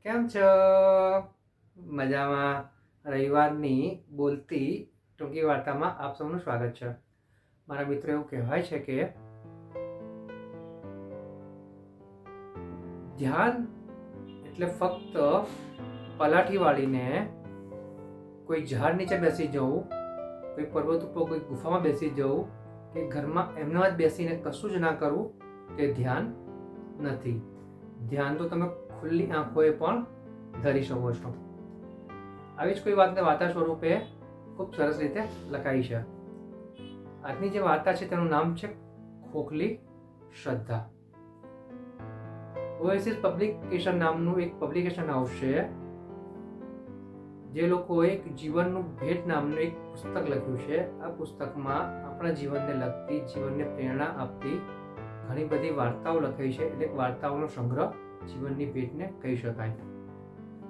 કેમ છો? મજામાં? રવિવારની બોલતી ટૂંકી વાર્તામાં આપ સૌનું સ્વાગત છે. મારા મિત્રો એવું કહેવાય છે કે ધ્યાન એટલે ફક્ત પલાઠી વાળીને કોઈ ઝાડ નીચે બેસી જવું, કોઈ પર્વત ઉપર કોઈ ગુફામાં બેસી જવું કે ઘરમાં એમના જ બેસીને કશું જ ના કરવું તે ધ્યાન નથી. ધ્યાન તો તમે ખુલ્લી આંખોએ પણ ધરી શકો છો. આવી જ કોઈ વાતને વાર્તા સ્વરૂપે ખૂબ સરસ રીતે લખાઈ છે. આજની જે વાર્તા છે તેનું નામ છે ખોખલી શ્રદ્ધા. ઓએસિસ પબ્લિકેશન નામનું એક પબ્લિકેશન હાઉસ છે, જે લોકોએ જીવનનું ભેટ નામનું એક પુસ્તક લખ્યું છે. આ પુસ્તકમાં આપણા જીવનને લગતી, જીવનને પ્રેરણા આપતી ઘણી બધી વાર્તાઓ લખાઈ છે. એટલે વાર્તાઓનો સંગ્રહ જીવનની ભેટને કહી શકાય.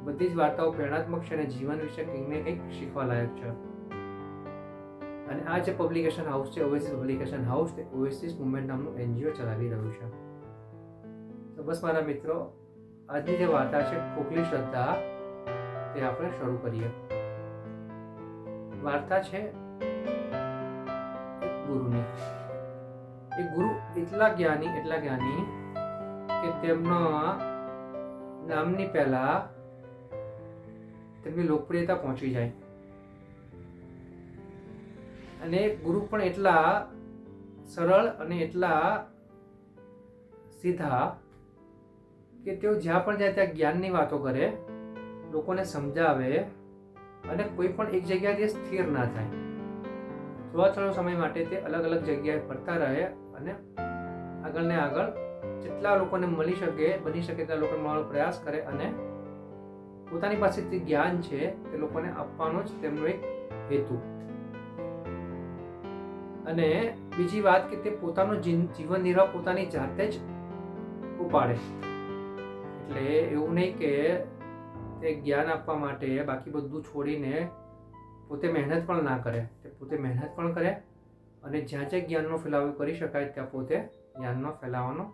બધી જ વાર્તાઓ પ્રેરણાત્મક છે અને જીવન વિશે કંઈક ને કંઈક શીખવા લાયક છે. અને આ જે પબ્લિકેશન હાઉસ છે, ઓએસિસ પબ્લિકેશન હાઉસ, તે ઓએસિસ મુવમેન્ટ નામનું એનજીઓ ચલાવી રહ્યું છે. તો બસ મારા મિત્રો, આજની જે વાર્તા છે ખોખલી શ્રદ્ધા, તે આપણે શરૂ કરીએ. વાર્તા છે એક ગુરુની. એ ગુરુ એટલા જ્ઞાની કે તેમના નામની પહેલા તેમની લોકપ્રિયતા પહોંચી જાય. અને ગુરુ પણ એટલા સરળ અને એટલા સીધા કે તેઓ જ્યાં પણ જાય ત્યાં જ્ઞાનની વાતો કરે, લોકોને સમજાવે અને કોઈ પણ એક જગ્યાએ સ્થિર ના થાય. થોડા સમય માટે તે અલગ અલગ જગ્યાએ ફરતા રહે અને આગળ ને આગળ જેટલા લોકોને બની શકે તેટલા લોકોને મળવાનો પ્રયાસ કરે અને પોતાની પાસે જે જ્ઞાન છે તે લોકોને આપવાનો જ તેમનો એક હેતુ. અને બીજી વાત કે તે પોતાનું જીવન નિર્વાહ પોતાની જાતે જ ઉપાડે. એટલે એવું નહીં કે તે જ્ઞાન આપવા માટે બાકી બધું છોડીને પોતે મહેનત પણ ના કરે. તે પોતે મહેનત પણ કરે અને જ્યાં જ્યાં જ્ઞાનનો ફેલાવો કરી શકાય ત્યાં પોતે જ્ઞાનનો ફેલાવવાનો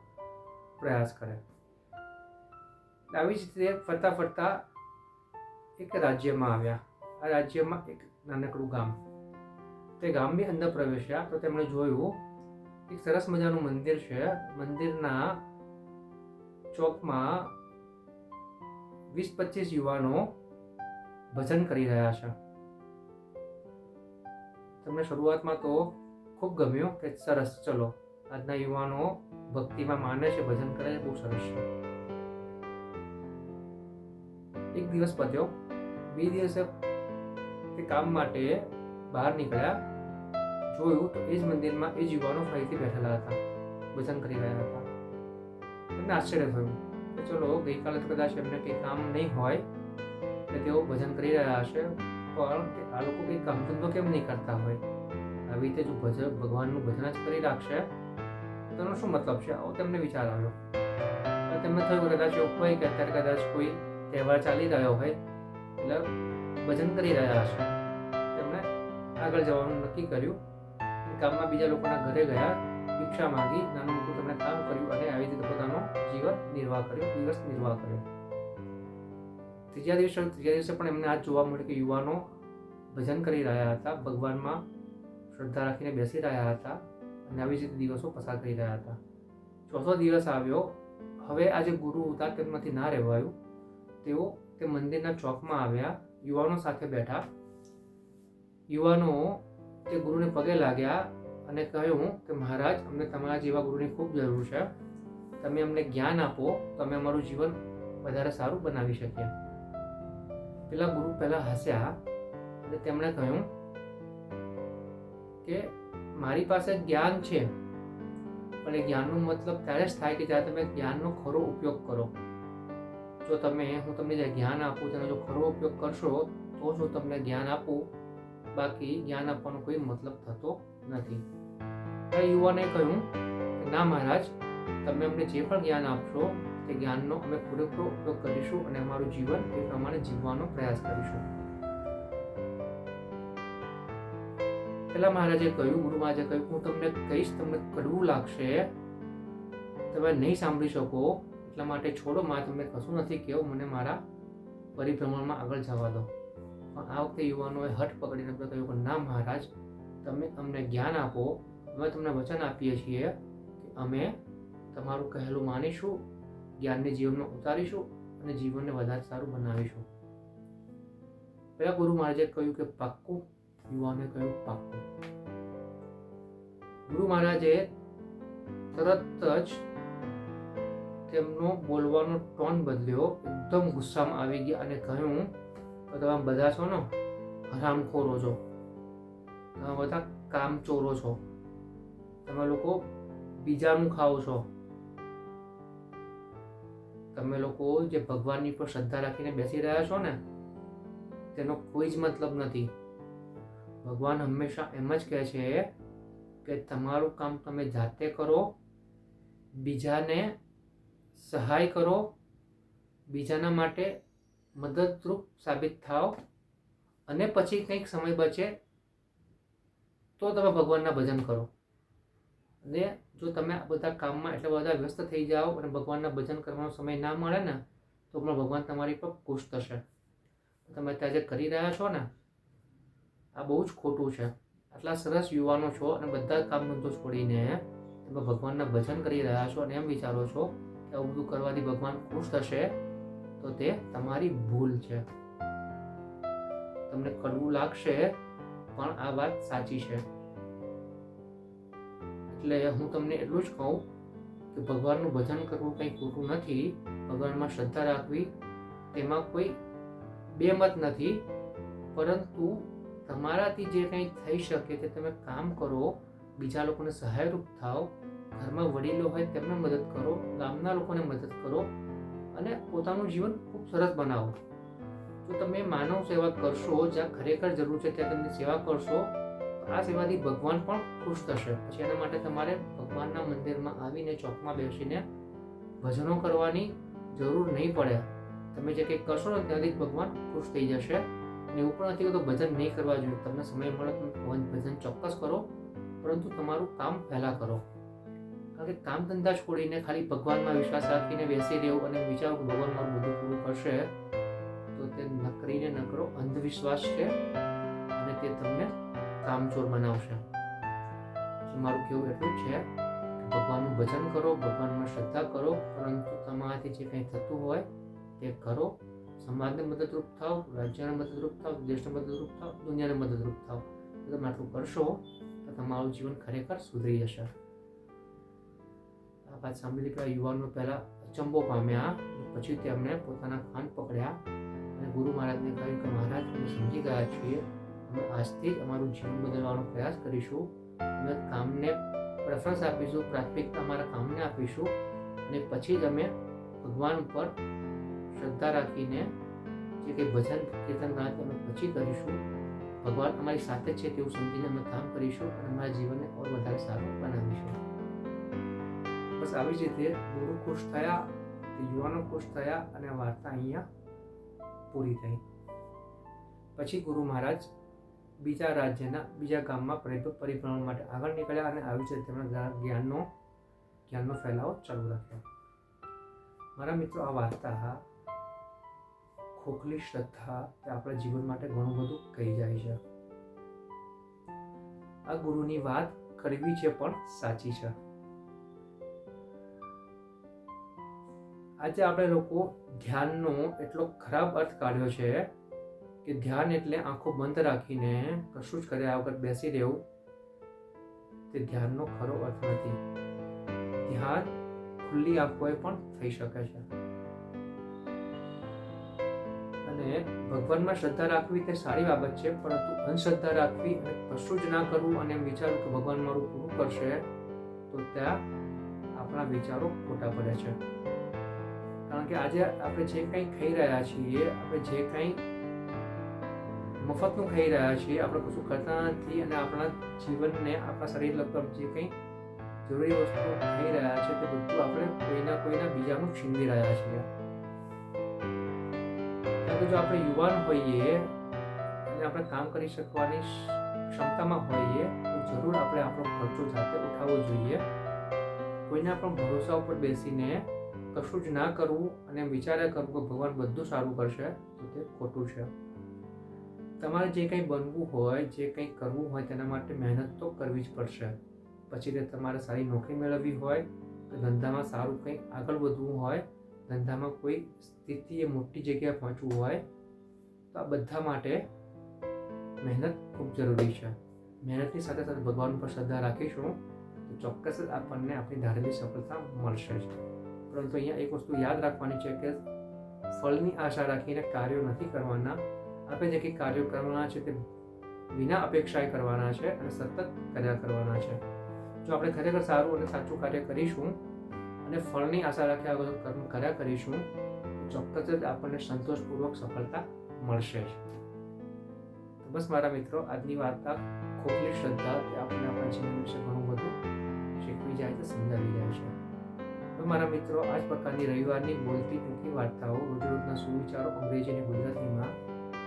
પ્રયાસ કરે. આવી જ રીતે ફરતા ફરતા એક રાજ્યમાં આવ્યા. આ રાજ્યમાં એક નાનકડું ગામ. તે ગામની અંદર પ્રવેશ્યા તો તેમણે જોયું એક સરસ મજાનું મંદિર છે. મંદિરના ચોકમાં 20-25 યુવાનો ભજન કરી રહ્યા છે. તમને શરૂઆતમાં તો ખૂબ ગમ્યું કે સરસ, ચલો આજના યુવાનો ભક્તિમાં માને છે, ભજન કરે છે, બહુ સરસ છે. એક દિવસ પત્યો. બીજા દિવસે તે કામ માટે બહાર નીકળ્યા. જોયું તો એ જ મંદિરમાં એ જ યુવાનો ફરીથી બેઠેલા હતા, ભજન કરી રહ્યા હતા. એમને આશ્ચર્ય થયું કે ચલો ગઈકાલે તો કદાચ એમને કંઈ કામ નહીં હોય કે તેઓ ભજન કરી રહ્યા હશે, પણ આ લોકો કંઈ કામ ધંધો કેમ નહીં કરતા હોય? આવી રીતે જો ભગવાનનું ભજન જ કરી રાખશે તો એનો શું મતલબ છે? આવો તેમને વિચાર આવ્યો. તેમને થયું કદાચ એવું હોય કે અત્યારે કદાચ કોઈ તહેવાર ચાલી રહ્યો હોય એટલે ભજન કરી રહ્યા હશે. તેમણે આગળ જવાનું નક્કી કર્યું. ગામમાં બીજા લોકોના ઘરે ગયા, ભિક્ષા માંગી, નાનું મોટું તેમણે કામ કર્યું અને આવી રીતે પોતાનો દિવસ નિર્વાહ કર્યો. ત્રીજા દિવસે પણ એમને આ જોવા મળ્યું કે યુવાનો ભજન કરી રહ્યા હતા, ભગવાનમાં શ્રદ્ધા રાખીને બેસી રહ્યા હતા અને આવી રીતે દિવસો પસાર કરી રહ્યા હતા. ચોથો દિવસ આવ્યો. હવે આ જે ગુરુ હતા તેમનાથી ના રહેવાયું. તેઓ તે મંદિરના ચોકમાં આવ્યા, યુવાનો સાથે બેઠા. યુવાનો તે ગુરુને પગે લાગ્યા અને કહ્યું કે મહારાજ, અમને તમારા જેવા ગુરુની ખૂબ જરૂર છે. તમે અમને જ્ઞાન આપો તો અમે અમારું જીવન વધારે સારું બનાવી શકીએ. પેલા ગુરુ પહેલા હસ્યા અને તેમણે કહ્યું કે મારી પાસે જ્ઞાન છે, પણ એ જ્ઞાનનો મતલબ ત્યારે જ થાય કે જ્યારે તમે જ્ઞાનનો ખરો ઉપયોગ કરો. જો હું તમને જે જ્ઞાન આપું તેનો જો ખરો ઉપયોગ કરશો તો જ હું તમને જ્ઞાન આપું, બાકી જ્ઞાન આપવાનો કોઈ મતલબ થતો નથી. ત્યારે યુવાને કહ્યું કે ના મહારાજ, તમે અમને જે પણ જ્ઞાન આપશો તે જ્ઞાનનો અમે પૂરેપૂરો ઉપયોગ કરીશું અને અમારું જીવન એ પ્રમાણે જીવવાનો પ્રયાસ કરીશું. પેલા મહારાજે કહ્યું, ગુરુ મહારાજે કહ્યું, હું તમને કહીશ, તમને કડવું લાગશે, તમે નહીં સાંભળી શકો એટલા માટે છોડો, મારે તમને કશું નથી કહેવું, મને મારા પરિભ્રમણમાં આગળ જવા દો. પણ આ વખતે યુવાનોએ હઠ પકડીને કહ્યું કે ના મહારાજ, તમે અમને જ્ઞાન આપો, અમે તમને વચન આપીએ છીએ કે અમે તમારું કહેલું માનીશું, જ્ઞાનને જીવનમાં ઉતારીશું અને જીવનને વધારે સારું બનાવીશું. પેલા ગુરુ મહારાજે કહ્યું કે પાક્કું. યુવાને કહ્યું પાક્કું. ગુરુ મહારાજે તરત જ તેમનો બોલવાનો ટોન બદલ્યો, એકદમ ગુસ્સામાં આવી ગયા અને કહ્યું કે તમે બધા છો ને હરામખોરો છો, તમે બધા કામચોરો છો, તમે લોકો બીજાનું ખાઓ છો, તમે લોકો જે ભગવાનની પર શ્રદ્ધા રાખીને બેસી રહ્યા છો ને તેનો કોઈ જ મતલબ નથી. ભગવાન હંમેશા એમ જ કહે છે કે તમારું કામ તમે જાતે કરો, બીજાને સહાય કરો, બીજાના માટે મદદરૂપ સાબિત થાઓ, અને પછી કંઈક સમય બચે તો તમે ભગવાનના ભજન કરો. અને જો તમે આ બધા કામમાં એટલા બધા વ્યસ્ત થઈ જાઓ અને ભગવાનના ભજન કરવાનો સમય ના મળે ને તો પણ ભગવાન તમારી પર ખુશ થશે. તમે અત્યારે જે કરી રહ્યા છો ને આ બહુ જ ખોટું છે. આટલા સરસ યુવાનો છો અને બધા કામ ધંધો છોડીને તમે ભગવાનના ભજન કરી રહ્યા છો અને એમ વિચારો છો કે આવું બધું કરવાથી ભગવાન ખુશ થશે, તો તે તમારી ભૂલ છે. તમને કડવું લાગશે પણ આ વાત સાચી છે. એટલે હું તમને એટલું જ કહું કે ભગવાનનું ભજન કરવું કંઈ ખોટું નથી. ભગવાનમાં શ્રદ્ધા રાખવી તેમાં કોઈ બેમત નથી, પરંતુ તમારાથી જે કંઈ થઈ શકે તે તમે કામ કરો, બીજા લોકોને સહાયરૂપ થાઓ, ઘરમાં વડીલો હોય તેમને મદદ કરો, ગામના લોકોને મદદ કરો અને પોતાનું જીવન ખૂબ સરસ બનાવો. જો તમે માનવ સેવા કરશો, જ્યાં ખરેખર જરૂર છે ત્યાં તેમની સેવા કરશો, તો આ સેવાથી ભગવાન પણ ખુશ થશે. પછી એના માટે તમારે ભગવાનના મંદિરમાં આવીને ચોકમાં બેસીને ભજનો કરવાની જરૂર નહીં પડે. તમે જે કંઈક કરશો ને ત્યાંથી જ ભગવાન ખુશ થઈ જશે. અને એવું પણ નથી કે ભજન નહીં કરવા જોઈએ. તમને સમય મળે તો ભજન ચોક્કસ કરો, પરંતુ તમારું કામ પહેલાં કરો. કારણ કે કામ ધંધા છોડીને ખાલી ભગવાનમાં વિશ્વાસ રાખીને બેસી રહેવું અને વિચારો કે ભગવાન મારું બધું પૂરું કરશે, તો તે નકરીને નકરો અંધવિશ્વાસ છે અને તે તમને કામચોર બનાવશે. મારું કહેવું એટલું જ છે કે ભગવાનનું ભજન કરો, ભગવાનમાં શ્રદ્ધા કરો, પરંતુ તમારાથી જે કંઈ થતું હોય તે કરો. સમાજને મદદરૂપ થાવ, રાજ્યને મદદરૂપ થાવ, દેશને મદદરૂપ થાવ, દુનિયાને મદદરૂપ થાવ. જો તમે આટલું કરશો તો તમારું જીવન ખરેખર સુધરી જશે. આ વાત સાંભળી કે યુવાનો પહેલા અચંબો પામ્યા, પછી તેમણે પોતાના કાન પકડ્યા અને ગુરુ મહારાજને કહ્યું કે મહારાજ, અમે સમજી ગયા છીએ, અમે આજથી જ અમારું જીવન બદલવાનો પ્રયાસ કરીશું. અમે કામને પ્રેફરન્સ આપીશું, પ્રાથમિકતા અમારા કામને આપીશું અને પછી જ અમે ભગવાન પર શ્રદ્ધા રાખીને જે કંઈ ભજન કીર્તન ગાતે અમે પછી કરીશું. ભગવાન અમારી સાથે છે તેવું સમજીને અમે કામ કરીશું અને અમારા જીવનને ઓર વધારે સારું બનાવીશું. બસ આવી જ રીતે ગુરુ ખુશ થયા, યુવાનો ખુશ થયા અને આ વાર્તા અહીંયા પૂરી થઈ. પછી ગુરુ મહારાજ બીજા રાજ્યના બીજા ગામમાં પરિભ્રમણ માટે આગળ નીકળ્યા અને આવી રીતે તેમના જ્ઞાનનો ફેલાવો ચાલુ રાખ્યો. મારા મિત્રો, આ વાર્તા ખોખલી શ્રદ્ધા તે આપણા જીવન માટે ઘણું બધું કહી જાય છે. આ ગુરુની વાત કડવી છે પણ સાચી છે. આજે આપણે લોકો ધ્યાનનો એટલો ખરાબ અર્થ કાઢ્યો છે કે ધ્યાન એટલે આંખો બંધ રાખીને કશું જ કર્યા વગર બેસી રહેવું. તે ધ્યાનનો ખરો અર્થ નથી. ધ્યાન ખુલ્લી આંખોએ પણ થઈ શકે છે. અને ભગવાનમાં શ્રદ્ધા રાખવી તે સારી બાબત છે, પરંતુ અંધશ્રદ્ધા રાખવી અને કશું જ ના કરવું અને વિચારવું કે ભગવાન મારું પૂરું કરશે, તો ત્યાં આપણા વિચારો ખોટા પડે છે. કારણ કે આજે આપણે જે કંઈ ખાઈ રહ્યા છીએ, આપણે જે કંઈ મફતનું ખાઈ રહ્યા છીએ, આપણે કશું કરતા નથી અને આપણા જીવનને, આપણા શરીર લગભગ જે કંઈ જરૂરી વસ્તુઓ ખાઈ રહ્યા છે તે બધું આપણે કોઈના બીજાનું છીનવી રહ્યા છીએ. કારણ કે જો આપણે યુવાન હોઈએ અને આપણે કામ કરી શકવાની ક્ષમતામાં હોઈએ તો જરૂર આપણે આપણો ખર્ચો જાતે ઉઠાવવો જોઈએ. કોઈના પણ ભરોસા ઉપર બેસીને કશું જ ના કરવું અને વિચાર્યા કરવું કે ભગવાન બધું સારું કરશે, તો તે ખોટું છે. તમારે જે કંઈ બનવું હોય, જે કંઈ કરવું હોય તેના માટે મહેનત તો કરવી જ પડશે. પછી તે તમારે સારી નોકરી મેળવવી હોય કે ધંધામાં સારું કંઈ આગળ વધવું હોય, ધંધામાં કોઈ સ્થિતિએ મોટી જગ્યાએ પહોંચવું હોય, તો આ બધા માટે મહેનત ખૂબ જરૂરી છે. મહેનતની સાથે સાથે ભગવાન પર શ્રદ્ધા રાખીશું તો ચોક્કસ જ આપણને આપણી ધારેલી સફળતા મળશે જ. પરંતુ અહીંયા એક વસ્તુ યાદ રાખવાની છે કે ફળની આશા રાખીને કાર્યો નથી કરવાના. આપણે જે કંઈ કાર્યો કરવાના છે તે વિના અપેક્ષાએ કરવાના છે અને સતત કર્યા કરવાના છે. જો આપણે ખરેખર સારું અને સાચું કાર્ય કરીશું અને ફળની આશા રાખ્યા વગર કર્મ કર્યા કરીશું, ચોક્કસ જ આપણને સંતોષપૂર્વક સફળતા મળશે જ. તો બસ મારા મિત્રો, આજની વાર્તા ખોખલી શ્રદ્ધા તે આપણને આપણા જીવન વિશે ઘણું બધું શીખવી જાય છે, સમજાવી જાય છે. તો મારા મિત્રો, આ જ પ્રકારની રવિવારની બોલતી ટૂંકી વાર્તાઓ રોજરોજના સુવિચારો અંગ્રેજી અને ગુજરાતીમાં,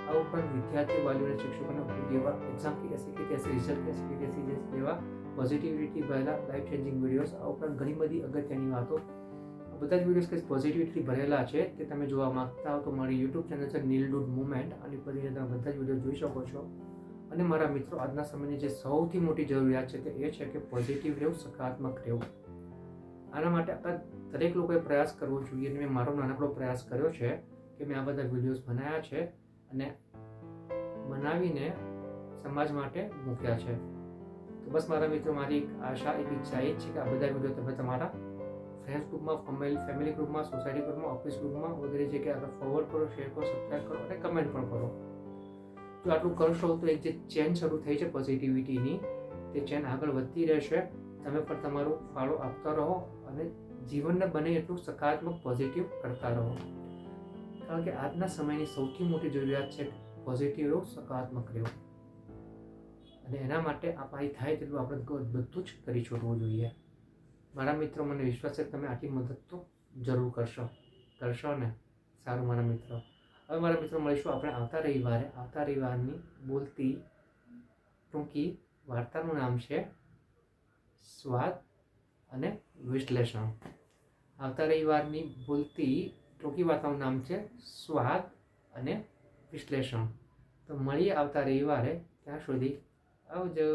આ ઉપરાંત વિદ્યાર્થી, વાલીઓ અને શિક્ષકોને ઉપયોગી એવા એક્ઝામ કે એસી કે તેસી, રિઝલ્ટ કે એસી કે તેસી જેવા પોઝિટિવિટી ભરેલા લાઈફ ચેન્જિંગ વિડીયોઝ, આ ઉપરાંત ઘણી બધી અગત્યની વાતો, બધા જ વિડીયોઝ કે પોઝિટિવિટી ભરેલા છે તે તમે જોવા માંગતા હો તો મારી યુટ્યુબ ચેનલ છે નીલ ડૂડ મુવમેન્ટ, આની પર તમે બધા જ વિડીયો જોઈ શકો છો. અને મારા મિત્રો, આજના સમયની જે સૌથી મોટી જરૂરિયાત છે તે એ છે કે પોઝિટિવ રહેવું, સકારાત્મક રહેવું. આના માટે આપણે દરેક લોકોએ પ્રયાસ કરવો જોઈએ. અને મેં મારો નાનકડો પ્રયાસ કર્યો છે કે મેં આ બધા વિડીયોઝ બનાવ્યા છે અને બનાવીને સમાજ માટે મૂક્યા છે. તો બસ મારા મિત્રો, મારી એક આશા, એક ઈચ્છા એ જ છે કે આ બધા વિડીયો તમે તમારા ફ્રેન્ડ્સ ગ્રુપમાં, ફેમિલી ગ્રુપમાં, સોસાયટી ગ્રુપમાં, ઓફિસ ગ્રુપમાં વગેરે જગ્યાએ આગળ ફોરવર્ડ કરો, શેર કરો, સબસ્ક્રાઈબ કરો અને કમેન્ટ પણ કરો. જો આટલું કરશો તો એક જે ચેન શરૂ થઈ છે પોઝિટિવિટીની, તે ચેન આગળ વધતી રહેશે. તમે પણ તમારો ફાળો આપતા રહો અને જીવનને બને એટલું સકારાત્મક, પોઝિટિવ કરતા રહો. કારણ કે આજના સમયની સૌથી મોટી જરૂરિયાત છે પોઝિટિવ રહેવું, સકારાત્મક રહેવું. અને એના માટે આપણી થાય તેટલું આપણે બધું જ કરી છોડવું જોઈએ. મારા મિત્રો, મને વિશ્વાસ છે કે તમે આટલી મદદ તો જરૂર કરશો ને? સારું મારા મિત્રો, હવે મારા મિત્રો મળીશું આપણે આવતા રવિવારની બોલતી ટૂંકી વાર્તાનું નામ છે સ્વાદ અને વિશ્લેષણ. આવતા રવિવારની બોલતી ટૂંકી વાર્તાનું નામ છે સ્વાદ અને વિશ્લેષણ. તો મળીએ આવતા રવિવારે. ત્યાં સુધી આવજો.